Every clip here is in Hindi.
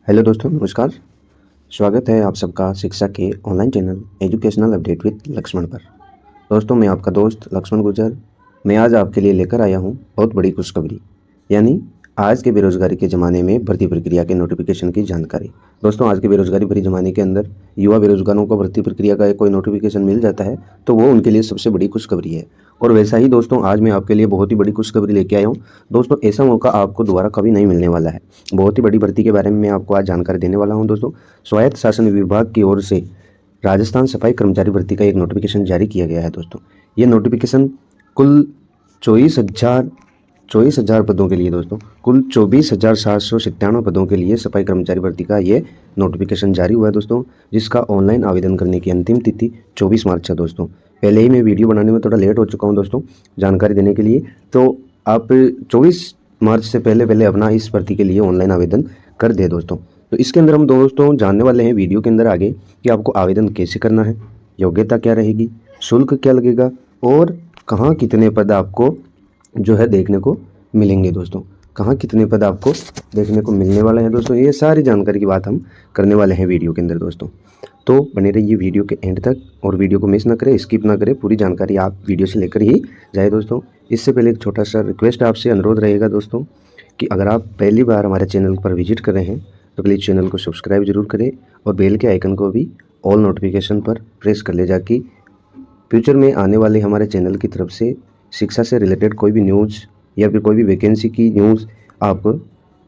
हेलो दोस्तों, नमस्कार। स्वागत है आप सबका शिक्षा के online channel educational update with Laxman पर। दोस्तों, मैं आपका दोस्त लक्ष्मण गुर्जर। मैं आज आपके लिए लेकर आया हूँ बहुत बड़ी खुशखबरी, यानी आज के बेरोजगारी के ज़माने में भर्ती प्रक्रिया के नोटिफिकेशन की जानकारी। दोस्तों, आज के बेरोजगारी भरी ज़माने के अंदर युवा बेरोजगारों को भर्ती प्रक्रिया का कोई नोटिफिकेशन मिल जाता है तो वो उनके लिए सबसे बड़ी खुशखबरी है। और वैसा ही दोस्तों, आज मैं आपके लिए बहुत ही बड़ी खुशखबरी लेके आया हूँ। दोस्तों, ऐसा मौका आपको दोबारा कभी नहीं मिलने वाला है। बहुत ही बड़ी भर्ती के बारे में मैं आपको आज जानकारी देने वाला हूँ। दोस्तों, स्वायत्त शासन विभाग की ओर से राजस्थान सफाई कर्मचारी भर्ती का एक नोटिफिकेशन जारी किया गया है। दोस्तों, ये नोटिफिकेशन कुल 24,000 पदों के लिए दोस्तों कुल 24,797 पदों के लिए सफाई कर्मचारी भर्ती का ये नोटिफिकेशन जारी हुआ है दोस्तों, जिसका ऑनलाइन आवेदन करने की अंतिम तिथि 24 मार्च है। दोस्तों, पहले ही मैं वीडियो बनाने में थोड़ा लेट हो चुका हूं दोस्तों जानकारी देने के लिए, तो आप 24 मार्च से पहले अपना इस भर्ती के लिए ऑनलाइन आवेदन कर दे दोस्तों। तो इसके अंदर हम दोस्तों जानने वाले हैं वीडियो के अंदर आगे कि आपको आवेदन कैसे करना है, योग्यता क्या रहेगी, शुल्क क्या लगेगा और कहाँ कितने पद आपको जो है देखने को मिलेंगे। दोस्तों, कहाँ कितने पद आपको देखने को मिलने वाले हैं दोस्तों, ये सारी जानकारी की बात हम करने वाले हैं वीडियो के अंदर दोस्तों। तो बने रहिए वीडियो के एंड तक और वीडियो को मिस ना करें, स्किप ना करें, पूरी जानकारी आप वीडियो से लेकर ही जाए दोस्तों। इससे पहले एक छोटा सा रिक्वेस्ट आपसे अनुरोध रहेगा दोस्तों कि अगर आप पहली बार हमारे चैनल पर विजिट कर रहे हैं तो प्लीज़ चैनल को सब्सक्राइब जरूर करें और बेल के आइकन को भी ऑल नोटिफिकेशन पर प्रेस कर ले, जाकि फ्यूचर में आने वाले हमारे चैनल की तरफ से शिक्षा से रिलेटेड कोई भी न्यूज़ या फिर कोई भी वैकेंसी की न्यूज़ आपको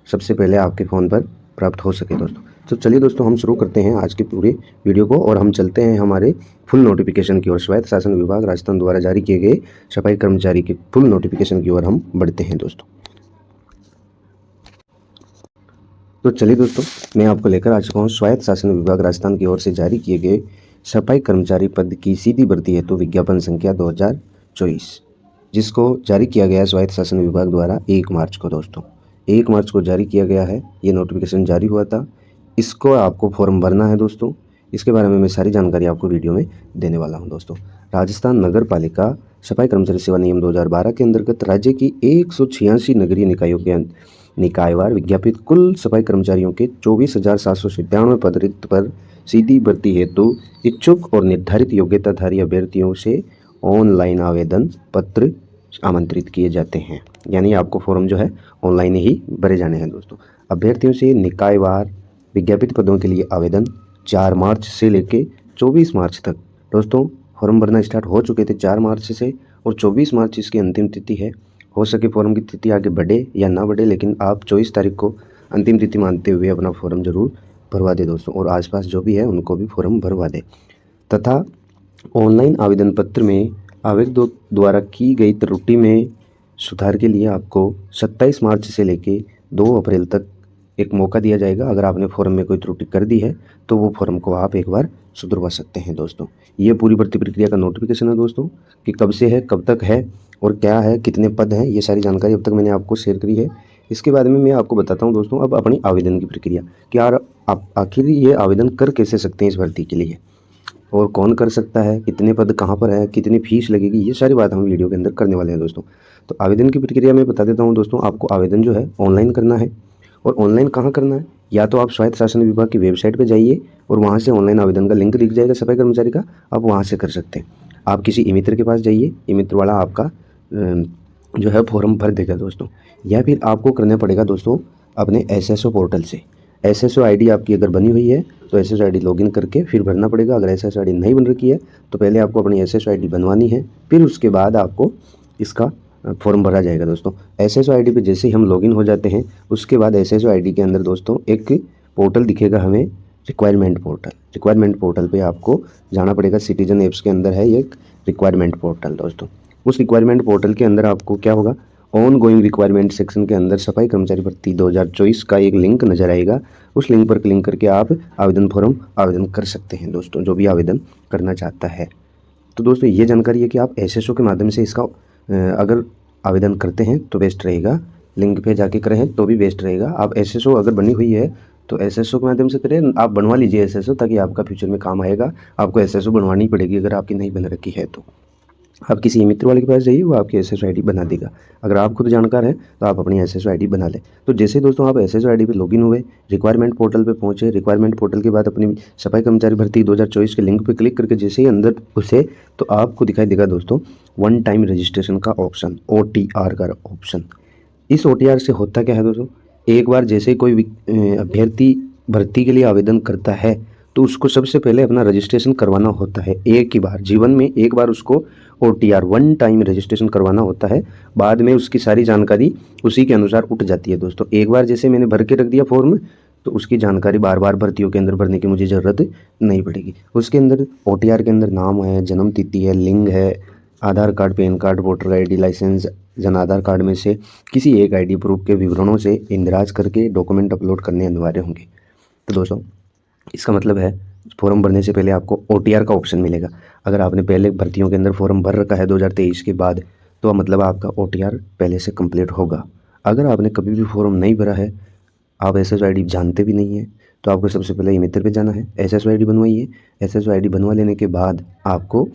सबसे पहले आपके फ़ोन पर प्राप्त हो सके दोस्तों। तो चलिए दोस्तों, हम शुरू करते हैं आज के पूरे वीडियो को और हम चलते हैं हमारे फुल नोटिफिकेशन की ओर। स्वायत्त शासन विभाग राजस्थान द्वारा जारी किए गए सफाई कर्मचारी के फुल नोटिफिकेशन की ओर हम बढ़ते हैं दोस्तों। तो चलिए दोस्तों, मैं आपको लेकर आ चुका हूँ स्वायत्त शासन विभाग राजस्थान की ओर से जारी किए गए सफाई कर्मचारी पद की सीधी भर्ती हेतु विज्ञापन संख्या 2024, जिसको जारी किया गया है स्वायत्त शासन विभाग द्वारा 1 मार्च को। दोस्तों, 1 मार्च को जारी किया गया है, ये नोटिफिकेशन जारी हुआ था। इसको आपको फॉर्म भरना है दोस्तों। इसके बारे में मैं सारी जानकारी आपको वीडियो में देने वाला हूं दोस्तों। राजस्थान नगर पालिका सफाई कर्मचारी सेवा नियम 2012 के अंतर्गत राज्य की 186 नगरीय निकायों के निकायवार विज्ञापित कुल सफाई कर्मचारियों के 24,797 पद रिक्त पर सीधी भर्ती हेतु इच्छुक और निर्धारित योग्यताधारी अभ्यर्थियों से ऑनलाइन आवेदन पत्र आमंत्रित किए जाते हैं। यानी आपको फॉर्म जो है ऑनलाइन ही भरे जाने हैं दोस्तों। अभ्यर्थियों से निकायवार विज्ञापित पदों के लिए आवेदन 4 मार्च से लेकर 24 मार्च तक दोस्तों फॉर्म भरना स्टार्ट हो चुके थे 4 मार्च से, और 24 मार्च इसकी अंतिम तिथि है। हो सके फॉर्म की तिथि आगे बढ़े या ना बढ़े, लेकिन आप 24 तारीख को अंतिम तिथि मानते हुए अपना फॉर्म जरूर भरवा दे दोस्तों, और आसपास जो भी है उनको भी फॉर्म भरवा दे। तथा ऑनलाइन आवेदन पत्र में आवेदकों द्वारा की गई त्रुटि में सुधार के लिए आपको 27 मार्च से लेकर 2 अप्रैल तक एक मौका दिया जाएगा। अगर आपने फॉर्म में कोई त्रुटि कर दी है तो वो फॉर्म को आप एक बार सुधरवा सकते हैं दोस्तों। ये पूरी भर्ती प्रक्रिया का नोटिफिकेशन है दोस्तों, कि कब से है, कब तक है और क्या है, कितने पद हैं, ये सारी जानकारी अब तक मैंने आपको शेयर करी है। इसके बाद में मैं आपको बताता हूँ दोस्तों अब अपनी आवेदन की प्रक्रिया, कि यार आप आखिर ये आवेदन कर कैसे सकते हैं इस भर्ती के लिए, और कौन कर सकता है, कितने पद कहाँ पर है, कितनी फीस लगेगी, ये सारी बात हम वीडियो के अंदर करने वाले हैं दोस्तों। तो आवेदन की प्रक्रिया मैं बता देता हूँ दोस्तों। आपको आवेदन जो है ऑनलाइन करना है, और ऑनलाइन कहाँ करना है, या तो आप स्वायत्त शासन विभाग की वेबसाइट पर जाइए और वहाँ से ऑनलाइन आवेदन का लिंक दिख जाएगा सफाई कर्मचारी का, आप वहाँ से कर सकते हैं। आप किसी ई मित्र के पास जाइए, ई मित्र वाला आपका जो है फॉर्म भर देगा दोस्तों। या फिर आपको करना पड़ेगा दोस्तों अपने एसएसओ पोर्टल से। एसएसओ आईडी आपकी अगर बनी हुई है तो एसएसओ आईडी लॉगिन करके फिर भरना पड़ेगा। अगर एसएसओ आईडी नहीं बन रखी है तो पहले आपको अपनी एसएसओ आईडी बनवानी है, फिर उसके बाद आपको इसका फॉर्म भरा जाएगा दोस्तों। एसएसओ आईडी पे जैसे ही हम लॉगिन हो जाते हैं उसके बाद एसएसओ आईडी के अंदर दोस्तों एक पोर्टल दिखेगा हमें, रिक्वायरमेंट पोर्टल। रिक्वायरमेंट पोर्टल पे आपको जाना पड़ेगा। सिटीजन ऐप्स के अंदर है एक रिक्वायरमेंट पोर्टल दोस्तों। उस रिक्वायरमेंट पोर्टल के अंदर आपको क्या होगा, ऑन गोइंग रिक्वायरमेंट सेक्शन के अंदर सफाई कर्मचारी भर्ती 2024 का एक लिंक नजर आएगा। उस लिंक पर क्लिक करके आप आवेदन कर सकते हैं दोस्तों, जो भी आवेदन करना चाहता है। तो दोस्तों ये जानकारी है कि आप एसएसओ के माध्यम से इसका अगर आवेदन करते हैं तो बेस्ट रहेगा, लिंक पे जाके करें तो भी बेस्ट रहेगा। आप एसएसओ अगर बनी हुई है तो एसएसओ के माध्यम से करें, आप बनवा लीजिए एसएसओ, ताकि आपका फ्यूचर में काम आएगा। आपको एसएसओ बनवानी पड़ेगी अगर आपकी नहीं बन रखी है तो। आप किसी मित्र वाले के पास जाइए, वो आपकी SSID बना देगा। अगर आप खुद जानकार हैं तो आप अपनी SSID बना लें। तो जैसे दोस्तों आप SSID पे लॉगिन हुए, रिक्वायरमेंट पोर्टल पे पहुँचे, रिक्वायरमेंट पोर्टल के बाद अपनी सफाई कर्मचारी भर्ती 2024 के लिंक पे क्लिक करके जैसे ही अंदर घुसे तो आपको दिखाई देगा दोस्तों वन टाइम रजिस्ट्रेशन का ऑप्शन, OTR का ऑप्शन। इस OTR से होता क्या है दोस्तों, एक बार जैसे कोई अभ्यर्थी भर्ती के लिए आवेदन करता है तो उसको सबसे पहले अपना रजिस्ट्रेशन करवाना होता है। एक ही बार जीवन में एक बार उसको OTR वन टाइम रजिस्ट्रेशन करवाना होता है। बाद में उसकी सारी जानकारी उसी के अनुसार उठ जाती है दोस्तों। एक बार जैसे मैंने भर के रख दिया फॉर्म तो उसकी जानकारी बार बार भर्तियों के अंदर भरने की मुझे ज़रूरत नहीं पड़ेगी। उसके अंदर OTR के अंदर नाम है, जन्म तिथि है, लिंग है, Aadhaar card, PAN card, voter ID, licence, जन आधार कार्ड में से किसी एक ID प्रूफ के विवरणों से इंदराज करके डॉक्यूमेंट अपलोड करने अनिवार्य होंगे। तो दोस्तों इसका मतलब है फॉर्म भरने से पहले आपको OTR का ऑप्शन मिलेगा। अगर आपने पहले भर्तियों के अंदर फॉर्म भर रखा है 2023 के बाद तो मतलब आपका OTR पहले से कंप्लीट होगा। अगर आपने कभी भी फॉर्म नहीं भरा है, आप SSID जानते भी नहीं हैं, तो आपको सबसे पहले मित्र पे जाना है, SSID बनवाइए। SSID बनवा लेने के बाद आपको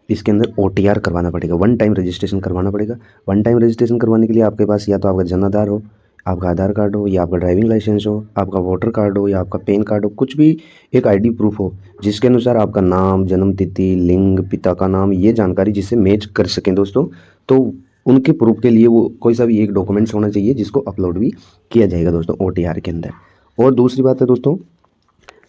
इसके अंदर OTR करवाना पड़ेगा, वन टाइम रजिस्ट्रेशन करवाना पड़ेगा। वन टाइम रजिस्ट्रेशन करवाने के लिए आपके पास या तो आपका जन आधार हो, आपका आधार कार्ड हो, या आपका ड्राइविंग लाइसेंस हो, आपका वोटर कार्ड हो, या आपका पैन कार्ड हो, कुछ भी एक ID प्रूफ हो जिसके अनुसार आपका नाम, जन्म तिथि, लिंग, पिता का नाम, ये जानकारी जिससे मैच कर सकें दोस्तों। तो उनके प्रूफ के लिए वो कोई सा भी एक डॉक्यूमेंट्स होना चाहिए जिसको अपलोड भी किया जाएगा दोस्तों OTR के अंदर। और दूसरी बात है दोस्तों,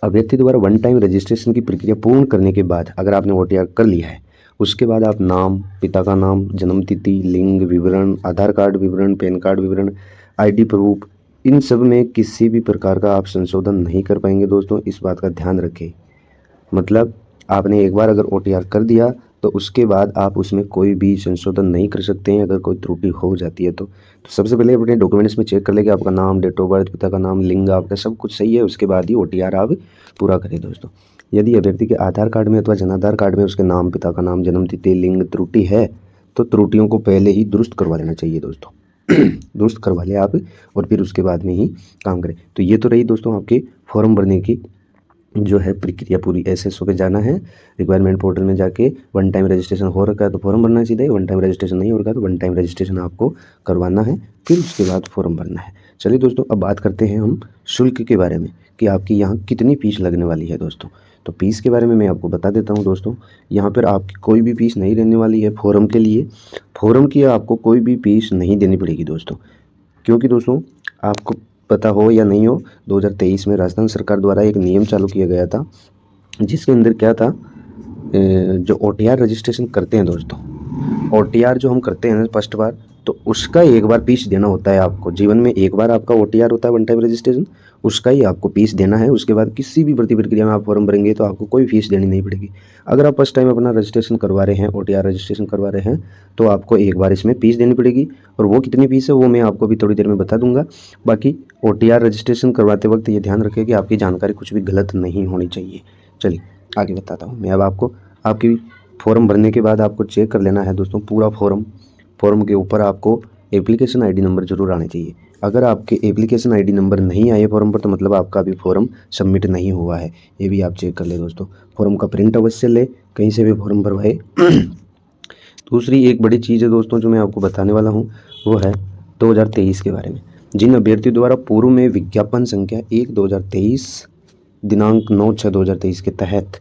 अभ्यर्थी द्वारा वन टाइम रजिस्ट्रेशन की प्रक्रिया पूर्ण करने के बाद अगर आपने OTR कर लिया है, उसके बाद आप नाम, पिता का नाम, जन्म तिथि, लिंग विवरण, आधार कार्ड विवरण, पैन कार्ड विवरण, ID प्रूफ, इन सब में किसी भी प्रकार का आप संशोधन नहीं कर पाएंगे दोस्तों। इस बात का ध्यान रखें। मतलब आपने एक बार अगर OTR कर दिया तो उसके बाद आप उसमें कोई भी संशोधन नहीं कर सकते हैं अगर कोई त्रुटि हो जाती है तो सबसे पहले अपने डॉक्यूमेंट्स में चेक कर लें कि आपका नाम, डेट ऑफ बर्थ, पिता का नाम, लिंग आपका सब कुछ सही है, उसके बाद ही OTR आप पूरा करें दोस्तों। यदि अभ्यर्थी के आधार कार्ड में अथवा जनाधार कार्ड में उसके नाम, पिता का नाम, जन्म तिथि, लिंग त्रुटि है तो त्रुटियों को पहले ही दुरुस्त करवा लेना चाहिए दोस्तों। दुरुस्त करवा लें आप और फिर उसके बाद में ही काम करें। तो ये तो रही दोस्तों आपके फॉर्म भरने की जो है प्रक्रिया पूरी। SSO पे जाना है, रिक्वायरमेंट पोर्टल में जाके वन टाइम रजिस्ट्रेशन हो रखा है तो फॉर्म भरना है सीधा ही, वन टाइम रजिस्ट्रेशन नहीं हो रखा तो वन टाइम रजिस्ट्रेशन आपको करवाना है, फिर उसके बाद फॉर्म भरना है। चलिए दोस्तों अब बात करते हैं हम शुल्क के बारे में कि आपकी यहाँ कितनी फीस लगने वाली है दोस्तों। तो फीस के बारे में मैं आपको बता देता हूँ दोस्तों। यहाँ पर आपकी कोई भी फीस नहीं रहने वाली है फॉर्म के लिए। फॉर्म की आपको कोई भी फीस नहीं देनी पड़ेगी दोस्तों, क्योंकि दोस्तों आपको पता हो या नहीं हो 2023 में राजस्थान सरकार द्वारा एक नियम चालू किया गया था जिसके अंदर क्या था, जो OTR रजिस्ट्रेशन करते हैं दोस्तों, OTR जो हम करते हैं फर्स्ट बार तो उसका एक बार फीस देना होता है आपको। जीवन में एक बार आपका OTR होता है वन टाइम रजिस्ट्रेशन, उसका ही आपको फीस देना है। उसके बाद किसी भी भर्ती प्रक्रिया में आप फॉर्म भरेंगे तो आपको कोई फीस देनी नहीं पड़ेगी। अगर आप फर्स्ट टाइम अपना रजिस्ट्रेशन करवा रहे हैं, OTR रजिस्ट्रेशन करवा रहे हैं तो आपको एक बार इसमें फीस देनी पड़ेगी। और वो कितनी फीस है वो मैं आपको भी थोड़ी देर में बता दूंगा। बाकी OTR रजिस्ट्रेशन करवाते वक्त ये ध्यान रखें कि आपकी जानकारी कुछ भी गलत नहीं होनी चाहिए। चलिए आगे बताता हूँ मैं अब आपको। आपकी फॉर्म भरने के बाद आपको चेक कर लेना है दोस्तों पूरा फॉर्म के ऊपर आपको एप्लीकेशन ID नंबर जरूर आने चाहिए। अगर आपके एप्लीकेशन ID नंबर नहीं आए फॉर्म पर तो मतलब आपका अभी फॉर्म सबमिट नहीं हुआ है, ये भी आप चेक कर ले दोस्तों। फॉर्म का प्रिंट अवश्य ले, कहीं से भी फॉर्म भरवाए। दूसरी एक बड़ी चीज़ है दोस्तों जो मैं आपको बताने वाला हूँ वो है 2023 के बारे में। जिन अभ्यर्थियों द्वारा पूर्व में विज्ञापन संख्या 1/2023 दिनांक 9/6/2023 के तहत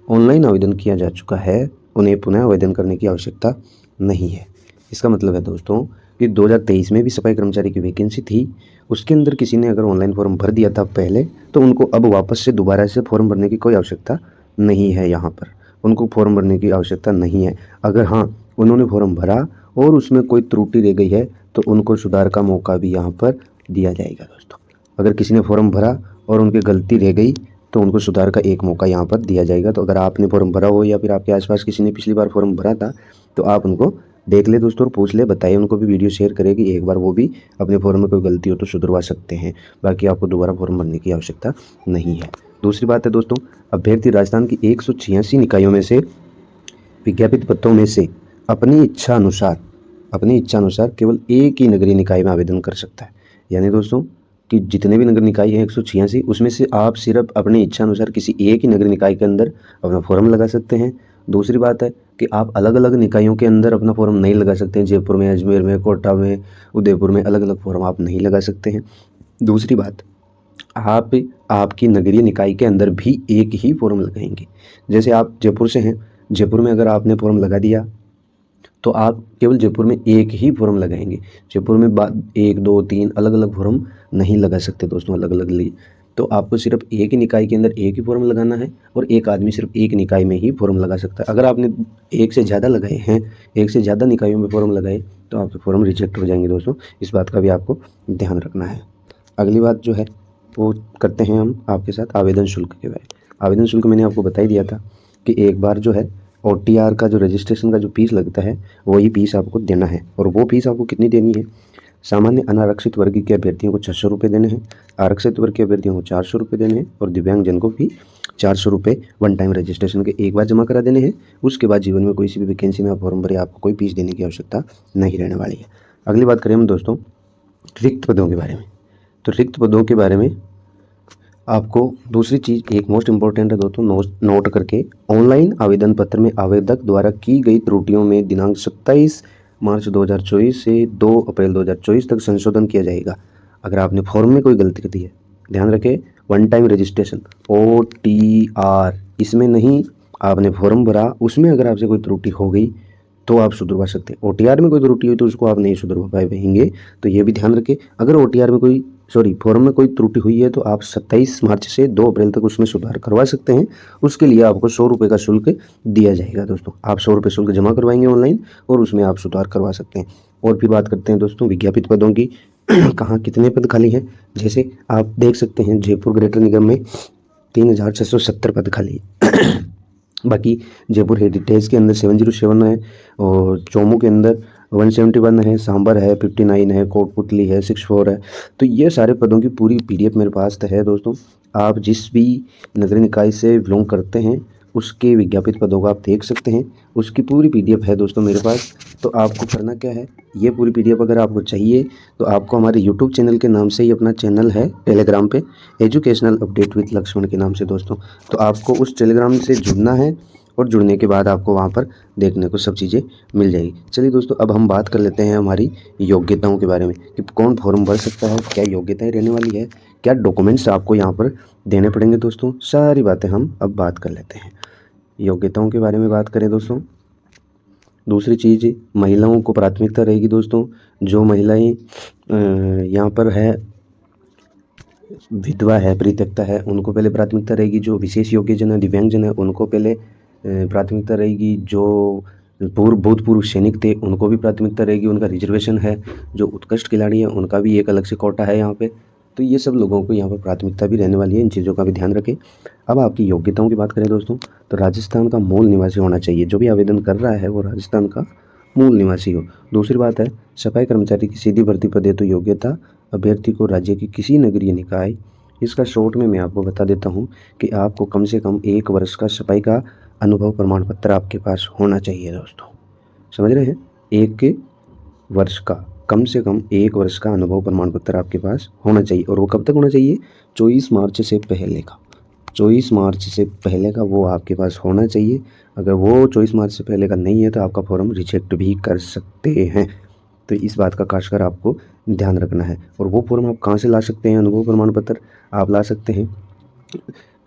ऑनलाइन आवेदन किया जा चुका है उन्हें पुनः आवेदन करने की आवश्यकता नहीं है। इसका मतलब है दोस्तों कि 2023 में भी सफाई कर्मचारी की वैकेंसी थी, उसके अंदर किसी ने अगर ऑनलाइन फॉर्म भर दिया था पहले तो उनको अब वापस से दोबारा से फॉर्म भरने की कोई आवश्यकता नहीं है। यहाँ पर उनको फॉर्म भरने की आवश्यकता नहीं है। अगर हाँ उन्होंने फॉर्म भरा और उसमें कोई त्रुटि रह गई है तो उनको सुधार का मौका भी यहाँ पर दिया जाएगा दोस्तों। अगर किसी ने फॉर्म भरा और उनकी गलती रह गई तो उनको सुधार का एक मौका यहाँ पर दिया जाएगा। तो अगर आपने फॉर्म भरा हो या फिर आपके आसपास किसी ने पिछली बार फॉर्म भरा था तो आप उनको देख ले दोस्तों और पूछ ले, बताइए उनको भी, वीडियो शेयर करें कि एक बार वो भी अपने फॉर्म में कोई गलती हो तो सुधरवा सकते हैं। बाकी आपको दोबारा फॉर्म भरने की आवश्यकता नहीं है। दूसरी बात है दोस्तों, अभ्यर्थी राजस्थान की 186 निकायों में से विज्ञापित पदों में से अपनी इच्छा अनुसार केवल एक ही नगरीय निकाय में आवेदन कर सकता है। यानी दोस्तों कि जितने भी नगर निकाय हैं 186 उसमें से आप सिर्फ अपनी इच्छा अनुसार किसी एक ही नगर निकाय के अंदर अपना फॉर्म लगा सकते हैं। दूसरी बात है कि आप अलग अलग निकायों के अंदर अपना फॉर्म नहीं लगा सकते हैं। जयपुर में, अजमेर में, कोटा में, उदयपुर में अलग अलग फॉर्म आप नहीं लगा सकते हैं। दूसरी बात, आप आपकी नगरीय निकाय के अंदर भी एक ही फॉर्म लगाएंगे। जैसे आप जयपुर से हैं, जयपुर में अगर आपने फॉर्म लगा दिया तो आप केवल जयपुर में एक ही फॉर्म लगाएंगे। जयपुर में 1 2 3 अलग अलग फॉर्म नहीं लगा सकते दोस्तों, अलग अलग लिए। तो आपको सिर्फ एक ही निकाय के अंदर एक ही फॉर्म लगाना है और एक आदमी सिर्फ एक निकाय में ही फॉर्म लगा सकता है। अगर आपने एक से ज़्यादा लगाए हैं, एक से ज़्यादा निकायों में फॉर्म लगाए तो आपके फॉर्म रिजेक्ट हो जाएंगे दोस्तों। इस बात का भी आपको ध्यान रखना है। अगली बात जो है वो करते हैं हम आपके साथ आवेदन शुल्क के बारे में। आवेदन शुल्क मैंने आपको बता ही दिया था कि एक बार जो है OTR का जो रजिस्ट्रेशन का जो फीस लगता है वही फीस आपको देना है। और वो फीस आपको कितनी देनी है? सामान्य अनारक्षित वर्ग के अभ्यर्थियों को 600 रुपये देने हैं, आरक्षित वर्ग के अभ्यर्थियों को 400 रुपये देने हैं और दिव्यांगजन को भी 400 रुपये वन टाइम रजिस्ट्रेशन के एक बार जमा करा देने हैं। उसके बाद जीवन में कोई सी भी वैकेंसी में आप फॉर्म भरे, आपको कोई फीस देने की आवश्यकता नहीं रहने वाली है। अगली बात करें हम दोस्तों रिक्त पदों के बारे में। तो रिक्त पदों के बारे में आपको दूसरी चीज़ एक मोस्ट इम्पॉर्टेंट है दोस्तों, नोट करके, ऑनलाइन आवेदन पत्र में आवेदक द्वारा की गई त्रुटियों में दिनांक 27 मार्च 2024 से 2 अप्रैल 2024 तक संशोधन किया जाएगा। अगर आपने फॉर्म में कोई गलती कर दी है, ध्यान रखें, वन टाइम रजिस्ट्रेशन OTR इसमें नहीं, आपने फॉर्म भरा उसमें अगर आपसे कोई त्रुटि हो गई तो आप सुधरवा सकते हैं। OTR में कोई त्रुटि हुई तो उसको आप नहीं सुधरवा पाएंगे, तो ये भी ध्यान रखें। अगर OTR में कोई फॉर्म में कोई त्रुटि हुई है तो आप 27 मार्च से 2 अप्रैल तक उसमें सुधार करवा सकते हैं। उसके लिए आपको 100 रुपये का शुल्क दिया जाएगा दोस्तों। आप 100 रुपये शुल्क जमा करवाएंगे ऑनलाइन और उसमें आप सुधार करवा सकते हैं। और भी बात करते हैं दोस्तों विज्ञापित पदों की। कहाँ कितने पद खाली हैं? जैसे आप देख सकते हैं जयपुर ग्रेटर निगम में 3670 पद खाली है। बाकी जयपुर हेरिटेज के अंदर 707 है और चोमू के अंदर 171 है, सांबर है 59 है, कोटपुतली है 64 है। तो ये सारे पदों की पूरी PDF मेरे पास है दोस्तों। आप जिस भी नगरीय निकाय से बिलोंग करते हैं उसके विज्ञापित पदों को आप देख सकते हैं, उसकी पूरी PDF है दोस्तों मेरे पास। तो आपको करना क्या है, ये पूरी PDF अगर आपको चाहिए तो आपको हमारे YouTube चैनल के नाम से ही अपना चैनल है टेलीग्राम पे, एजुकेशनल अपडेट विद लक्ष्मण के नाम से दोस्तों। तो आपको उस टेलीग्राम से जुड़ना है और जुड़ने के बाद आपको वहाँ पर देखने को सब चीज़ें मिल जाएगी। चलिए दोस्तों अब हम बात कर लेते हैं हमारी योग्यताओं के बारे में कि कौन फॉर्म भर सकता है, क्या योग्यताएं रहने वाली है, क्या डॉक्यूमेंट्स आपको यहाँ पर देने पड़ेंगे दोस्तों। सारी बातें हम अब बात कर लेते हैं। योग्यताओं के बारे में बात करें दोस्तों, दूसरी चीज़ महिलाओं को प्राथमिकता रहेगी दोस्तों। जो महिलाएं यहाँ पर है, विधवा है, परित्यक्ता है, उनको पहले प्राथमिकता रहेगी। जो विशेष योग्यजन है, दिव्यांगजन है, उनको पहले प्राथमिकता रहेगी। जो भूतपूर्व सैनिक थे उनको भी प्राथमिकता रहेगी, उनका रिजर्वेशन है। जो उत्कृष्ट खिलाड़ी हैं उनका भी एक अलग से कोटा है यहाँ पे। तो ये सब लोगों को यहाँ पर प्राथमिकता भी रहने वाली है, इन चीज़ों का भी ध्यान रखें। अब आपकी योग्यताओं की बात करें दोस्तों, तो राजस्थान का मूल निवासी होना चाहिए। जो भी आवेदन कर रहा है वो राजस्थान का मूल निवासी हो। दूसरी बात है सफाई कर्मचारी की सीधी भर्ती पद हेतु योग्यता अभ्यर्थी को राज्य की किसी नगरीय निकाय, इसका शॉर्ट में मैं आपको बता देता हूँ कि आपको कम से कम 1 वर्ष का सफाई का अनुभव प्रमाण पत्र आपके पास होना चाहिए दोस्तों। समझ रहे हैं? 1 वर्ष का, कम से कम 1 वर्ष का अनुभव प्रमाण पत्र आपके पास होना चाहिए। और वो कब तक होना चाहिए? 24 मार्च से पहले का, 24 मार्च से पहले का वो आपके पास होना चाहिए। अगर वो 24 मार्च से पहले का नहीं है तो आपका फॉर्म रिजेक्ट भी कर सकते हैं। तो इस बात का खासकर आपको ध्यान रखना है। और वो फॉर्म आप कहाँ से ला सकते हैं? अनुभव प्रमाण पत्र आप ला सकते हैं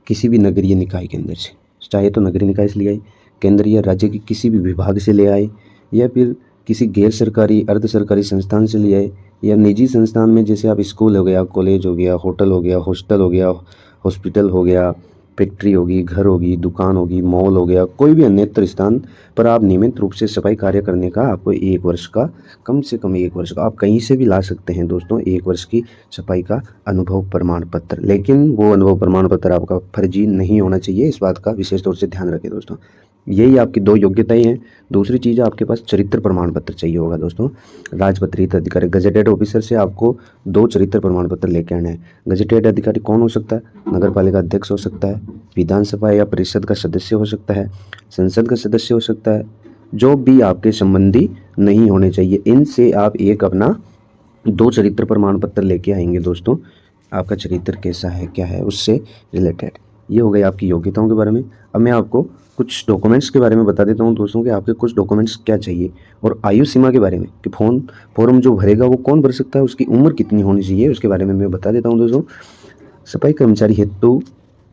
किसी भी नगरीय निकाय के अंदर से, चाहे तो नगरीय निकाय से ले आए, केंद्र या राज्य के किसी भी विभाग से ले आए, या फिर किसी गैर सरकारी अर्ध सरकारी संस्थान से ले आए, या निजी संस्थान में जैसे आप स्कूल हो गया, कॉलेज हो गया, होटल हो गया, हॉस्टल हो गया, हॉस्पिटल हो गया, फैक्ट्री होगी, घर होगी, दुकान होगी, मॉल हो गया, कोई भी अन्यत्र स्थान पर आप नियमित रूप से सफाई कार्य करने का आपको 1 वर्ष का, कम से कम 1 वर्ष का, आप कहीं से भी ला सकते हैं दोस्तों 1 वर्ष की सफाई का अनुभव प्रमाण पत्र। लेकिन वो अनुभव प्रमाण पत्र आपका फर्जी नहीं होना चाहिए, इस बात का विशेष तौर से ध्यान रखें दोस्तों। यही आपकी 2 योग्यताएं हैं। दूसरी चीज़ आपके पास चरित्र प्रमाण पत्र चाहिए होगा दोस्तों। राजपत्रित अधिकारी गजेटेड ऑफिसर से आपको 2 चरित्र प्रमाण पत्र लेके आने हैं। गजेटेड अधिकारी कौन हो सकता है? नगर पालिका अध्यक्ष हो सकता है, विधानसभा या परिषद का सदस्य हो सकता है, संसद का सदस्य हो सकता है। जो भी आपके संबंधी नहीं होने चाहिए, इनसे आप एक अपना 2 चरित्र प्रमाण पत्र लेके आएंगे दोस्तों। आपका चरित्र कैसा है, क्या है, उससे रिलेटेड। ये हो गई आपकी योग्यताओं के बारे में। अब मैं आपको कुछ डॉक्यूमेंट्स के बारे में बता देता हूँ दोस्तों कि आपके कुछ डॉक्यूमेंट्स क्या चाहिए, और आयु सीमा के बारे में कि फॉर्म जो भरेगा वो कौन भर सकता है, उसकी उम्र कितनी होनी चाहिए, उसके बारे में मैं बता देता हूँ दोस्तों। सफाई कर्मचारी हेतु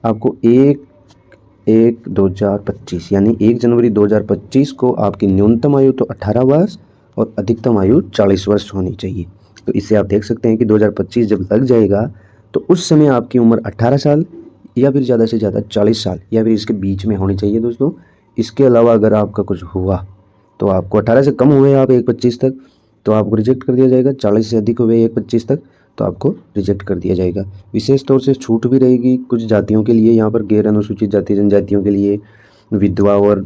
आपको 1/1/2025 यानी 1 जनवरी 2025 को आपकी न्यूनतम आयु तो 18 वर्ष और अधिकतम आयु 40 वर्ष होनी चाहिए। तो इससे आप देख सकते हैं कि 2025 जब लग जाएगा तो उस समय आपकी उम्र 18 साल या फिर ज़्यादा से ज़्यादा 40 साल या फिर इसके बीच में होनी चाहिए दोस्तों। इसके अलावा अगर आपका कुछ हुआ तो आपको 18 से कम हुए आप 1/25 तक तो आपको रिजेक्ट कर दिया जाएगा, 40 से अधिक हुए 1/25 तक तो आपको रिजेक्ट कर दिया जाएगा। विशेष तौर से छूट भी रहेगी कुछ जातियों के लिए, यहाँ पर गैर अनुसूचित जाति जनजातियों के लिए, विधवा और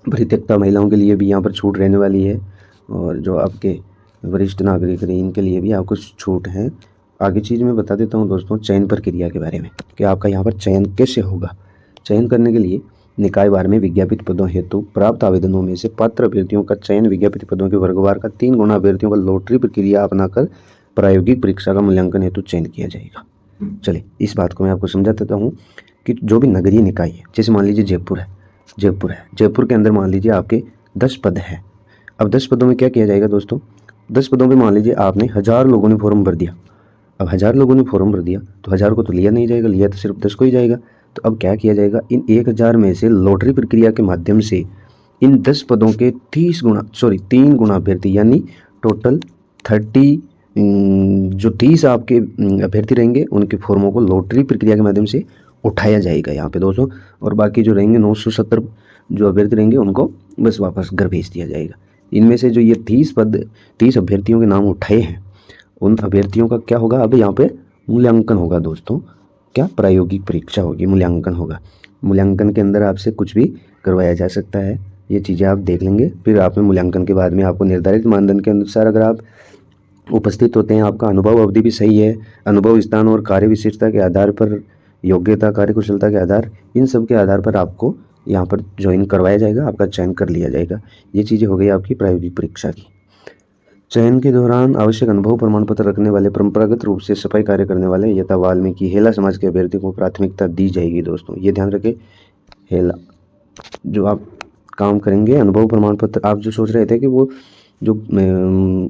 परित्यक्ता महिलाओं के लिए भी यहाँ पर छूट रहने वाली है, और जो आपके वरिष्ठ नागरिक हैं इनके लिए भी आपको छूट है। आगे चीज़ मैं बता देता हूँ दोस्तों चयन प्रक्रिया के बारे में कि आपका यहाँ पर चयन कैसे होगा। चयन करने के लिए निकाय वार में विज्ञापित पदों हेतु प्राप्त आवेदनों में से पात्र अभ्यर्थियों का चयन विज्ञापित पदों के वर्गवार का 3 गुना अभ्यर्थियों का लॉटरी प्रक्रिया अपनाकर प्रायोगिक परीक्षा का मूल्यांकन हेतु चयन किया जाएगा। चलिए इस बात को मैं आपको समझा देता हूँ कि जो भी नगरीय निकाय है, जैसे मान लीजिए जयपुर के अंदर मान लीजिए आपके 10 पद है। अब 10 पदों में क्या किया जाएगा दोस्तों, 10 पदों पे मान लीजिए आपने 1000 लोगों ने फॉर्म भर दिया। अब 1000 लोगों ने फॉर्म भर दिया तो 1000 को तो लिया नहीं जाएगा, लिया तो सिर्फ 10 को ही जाएगा। तो अब क्या किया जाएगा, इन 1000 में से लॉटरी प्रक्रिया के माध्यम से इन 10 पदों के 3 गुना अभ्यर्थी यानी टोटल 30 जो 30 आपके अभ्यर्थी रहेंगे उनके फॉर्मों को लॉटरी प्रक्रिया के माध्यम से उठाया जाएगा यहाँ पे दोस्तों, और बाकी जो रहेंगे 970 जो अभ्यर्थी रहेंगे उनको बस वापस घर भेज दिया जाएगा। इनमें से जो ये 30 अभ्यर्थियों के नाम उठाए हैं उन अभ्यर्थियों का क्या होगा, अब यहाँ पे मूल्यांकन होगा दोस्तों। क्या, प्रायोगिक परीक्षा होगी, मूल्यांकन होगा। मूल्यांकन के अंदर आपसे कुछ भी करवाया जा सकता है, ये चीज़ें आप देख लेंगे। फिर आप में मूल्यांकन के बाद में आपको निर्धारित मानदंड के अनुसार अगर आप उपस्थित होते हैं, आपका अनुभव अवधि भी सही है, अनुभव स्थान और कार्य विशेषता के आधार पर, योग्यता कार्यकुशलता के आधार, इन सब के आधार पर आपको यहाँ पर ज्वाइन करवाया जाएगा, आपका चयन कर लिया जाएगा। ये चीज़ें हो गई आपकी प्रायोगिक परीक्षा की। चयन के दौरान आवश्यक अनुभव प्रमाण पत्र रखने वाले परंपरागत रूप से सफाई कार्य करने वाले यथा वाल्मीकि हेला समाज के अभ्यर्थी को प्राथमिकता दी जाएगी दोस्तों। ये ध्यान रखें, हेला जो आप काम करेंगे अनुभव प्रमाण पत्र, आप जो सोच रहे थे कि वो जो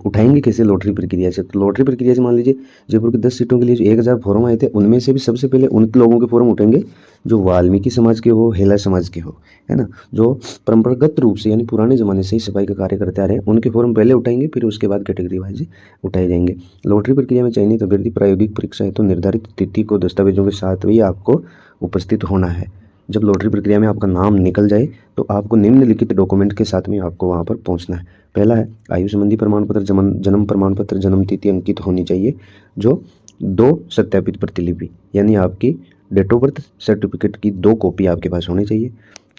उठाएंगे कैसे लॉटरी प्रक्रिया से, तो लॉटरी प्रक्रिया से मान लीजिए जयपुर की 10 सीटों के लिए जो 1000 फॉर्म आए थे उनमें से भी सबसे पहले उन लोगों के फॉर्म उठेंगे जो वाल्मीकि समाज के हो, हेला समाज के हो, है ना, जो परंपरागत रूप से यानी पुराने ज़माने से ही सफाई का कार्य करते आ रहे हैं, उनके फॉर्म पहले उठाएंगे, फिर उसके बाद कैटेगरी वाइज उठाए जाएंगे। लॉटरी प्रक्रिया में चयनित अभ्यर्थी प्रायोगिक परीक्षा है तो निर्धारित तिथि को दस्तावेजों के साथ भी आपको उपस्थित होना है। जब लॉटरी प्रक्रिया में आपका नाम निकल जाए तो आपको निम्नलिखित डॉक्यूमेंट के साथ में आपको वहाँ पर पहुँचना है। पहला है आयु संबंधी प्रमाण पत्र, जन्म प्रमाण पत्र, जन्म तिथि अंकित होनी चाहिए, जो 2 सत्यापित प्रतिलिपि यानी आपकी डेट ऑफ बर्थ सर्टिफिकेट की 2 कॉपी आपके पास होनी चाहिए।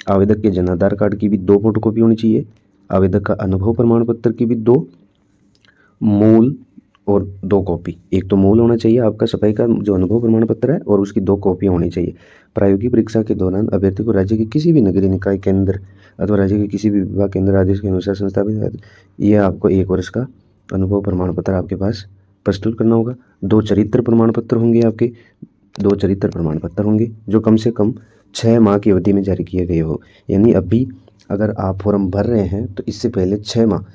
आवेदक के जन आधार कार्ड की भी 2 फोटोकॉपी होनी चाहिए। आवेदक का अनुभव प्रमाण पत्र की भी 2 मूल और 2 कॉपी, एक तो मूल होना चाहिए आपका सफाई का जो अनुभव प्रमाण पत्र है और उसकी 2 कॉपियाँ होनी चाहिए। प्रायोगिक परीक्षा के दौरान अभ्यर्थी को राज्य के किसी भी नगरीय निकाय केंद्र अथवा राज्य के किसी भी विभाग केंद्र आदेश के अनुसार संस्थापित है, ये आपको 1 वर्ष का अनुभव प्रमाण पत्र आपके पास प्रस्तुत करना होगा। 2 चरित्र प्रमाण पत्र होंगे आपके, 2 चरित्र प्रमाण पत्र होंगे जो कम से कम 6 माह की अवधि में जारी किए गए हो, यानी अभी अगर आप फॉर्म भर रहे हैं तो इससे पहले 6 माह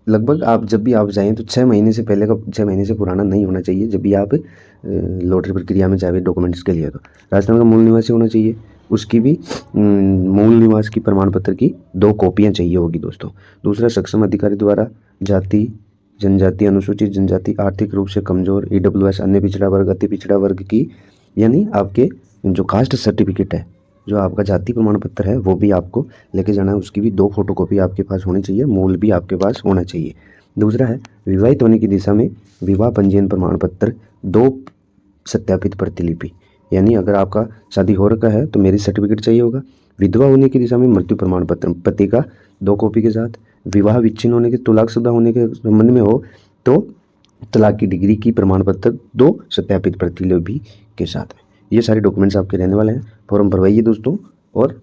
लगभग आप जब भी आप जाएँ तो 6 महीने से पहले का 6 महीने से पुराना नहीं होना चाहिए जब भी आप लॉटरी प्रक्रिया में जाए डॉक्यूमेंट्स के लिए। तो राजस्थान का मूल निवासी होना चाहिए, उसकी भी मूल निवास की प्रमाण पत्र की 2 कॉपियाँ चाहिए होगी दोस्तों। दूसरा, सक्षम अधिकारी द्वारा जाति जनजाति, अनुसूचित जनजाति, आर्थिक रूप से कमजोर, EWS, अन्य पिछड़ा वर्ग, अति पिछड़ा वर्ग की यानी आपके जो कास्ट सर्टिफिकेट है, जो आपका जाति प्रमाण पत्र है वो भी आपको लेके जाना है, उसकी भी 2 फोटोकॉपी आपके पास होनी चाहिए, मूल भी आपके पास होना चाहिए। दूसरा है विवाहित होने की दिशा में विवाह पंजीयन प्रमाण पत्र 2 सत्यापित प्रतिलिपि, यानी अगर आपका शादी हो रखा है तो मैरिज सर्टिफिकेट चाहिए होगा। विधवा होने की दिशा में मृत्यु प्रमाण पत्र पति का 2 कॉपी के साथ। विवाह विच्छिन्न होने के, तलाकशुदा होने के संबंध में हो तो तलाक की डिग्री की प्रमाण पत्र 2 सत्यापित प्रतिलिपि के साथ में। ये सारे डॉक्यूमेंट्स आपके रहने वाले हैं। फॉर्म भरवाइए दोस्तों और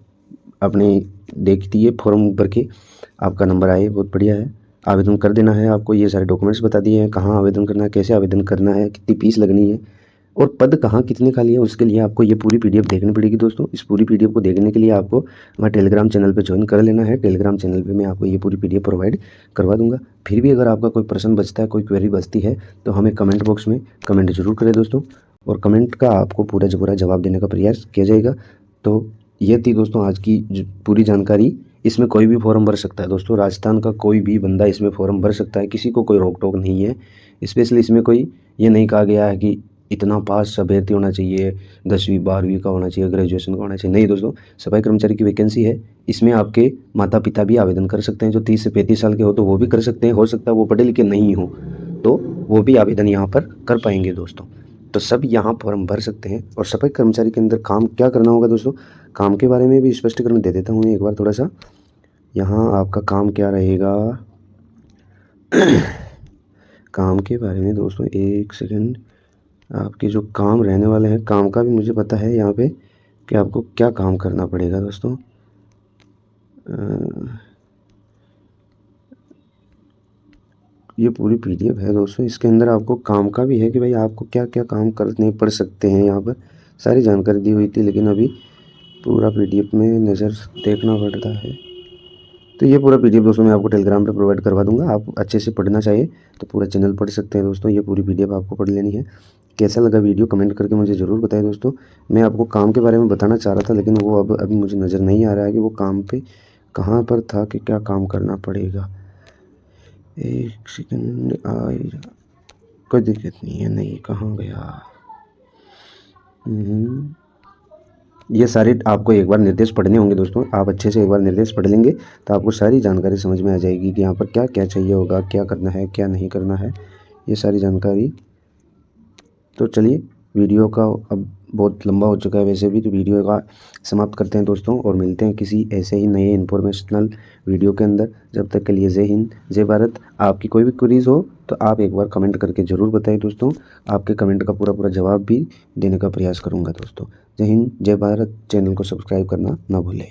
अपने देख दिए फॉर्म भर के आपका नंबर आए, बहुत बढ़िया है, आवेदन कर देना है आपको। ये सारे डॉक्यूमेंट्स बता दिए हैं, कहाँ आवेदन करना है, कैसे आवेदन करना है, कितनी फीस लगनी है, और पद कहाँ कितने खाली है उसके लिए आपको ये पूरी पीडीएफ देखनी पड़ेगी दोस्तों। इस पूरी पीडीएफ को देखने के लिए आपको हमारे टेलीग्राम चैनल पे ज्वाइन कर लेना है। टेलीग्राम चैनल पे मैं आपको ये पूरी पीडीएफ प्रोवाइड करवा दूंगा। फिर भी अगर आपका कोई प्रश्न बचता है, कोई क्वेरी बचती है, तो हमें कमेंट बॉक्स में कमेंट जरूर करें दोस्तों, और कमेंट का आपको पूरा जवाब देने का प्रयास किया जाएगा। तो ये थी दोस्तों आज की पूरी जानकारी। इसमें कोई भी फॉर्म भर सकता है दोस्तों, राजस्थान का कोई भी बंदा इसमें फॉर्म भर सकता है, किसी को कोई रोक टोक नहीं है। स्पेशली इसमें कोई ये नहीं कहा गया है कि इतना पास अभ्यर्थी होना चाहिए, 10वीं 12वीं का होना चाहिए, ग्रेजुएशन का होना चाहिए। नहीं दोस्तों, सफाई कर्मचारी की वैकेंसी है। इसमें आपके माता पिता भी आवेदन कर सकते हैं। जो 30 से 35 साल के हो तो वो भी कर सकते हैं। हो सकता है वो पढ़े लिखे नहीं हो तो वो भी आवेदन यहाँ पर कर पाएंगे दोस्तों। तो सब यहाँ फॉर्म भर सकते हैं। और सफाई कर्मचारी के अंदर काम क्या करना होगा दोस्तों, काम के बारे में भी स्पष्टीकरण दे देता हूँ मैं एक बार थोड़ा सा। यहाँ आपका काम क्या रहेगा काम के बारे में दोस्तों एक सेकंड, आपके जो काम रहने वाले हैं, काम का भी मुझे पता है यहाँ पे कि आपको क्या काम करना पड़ेगा दोस्तों। ये पूरी पीडीएफ है दोस्तों, इसके अंदर आपको काम का भी है कि भाई आपको क्या क्या काम करने पड़ सकते हैं। यहाँ पर सारी जानकारी दी हुई थी, लेकिन अभी पूरा पीडीएफ में नज़र देखना पड़ता है। तो ये पूरा पीडीएफ दोस्तों मैं आपको टेलीग्राम पे प्रोवाइड करवा दूंगा। आप अच्छे से पढ़ना चाहिए तो पूरा चैनल पढ़ सकते हैं दोस्तों। ये पूरी पीडीएफ आपको पढ़ लेनी है। कैसा लगा वीडियो कमेंट करके मुझे ज़रूर बताएं दोस्तों। मैं आपको काम के बारे में बताना चाह रहा था, लेकिन वो अब अभी मुझे नज़र नहीं आ रहा है कि वो काम पे कहाँ पर था कि क्या काम करना पड़ेगा। एक सेकंड, कोई दिक्कत नहीं है। नहीं, कहाँ गया। ये सारे आपको एक बार निर्देश पढ़ने होंगे दोस्तों। आप अच्छे से एक बार निर्देश पढ़ लेंगे तो आपको सारी जानकारी समझ में आ जाएगी कि यहाँ पर क्या क्या चाहिए होगा, क्या करना है, क्या नहीं करना है, ये सारी जानकारी। तो चलिए, वीडियो का अब बहुत लंबा हो चुका है वैसे भी, तो वीडियो का समाप्त करते हैं दोस्तों, और मिलते हैं किसी ऐसे ही नए इन्फॉर्मेशनल वीडियो के अंदर। जब तक के लिए जय हिंद, जय भारत। आपकी कोई भी क्वेरीज हो तो आप एक बार कमेंट करके ज़रूर बताएं दोस्तों। आपके कमेंट का पूरा जवाब भी देने का प्रयास करूँगा दोस्तों। जय हिंद, जय भारत। चैनल को सब्सक्राइब करना ना भूलें।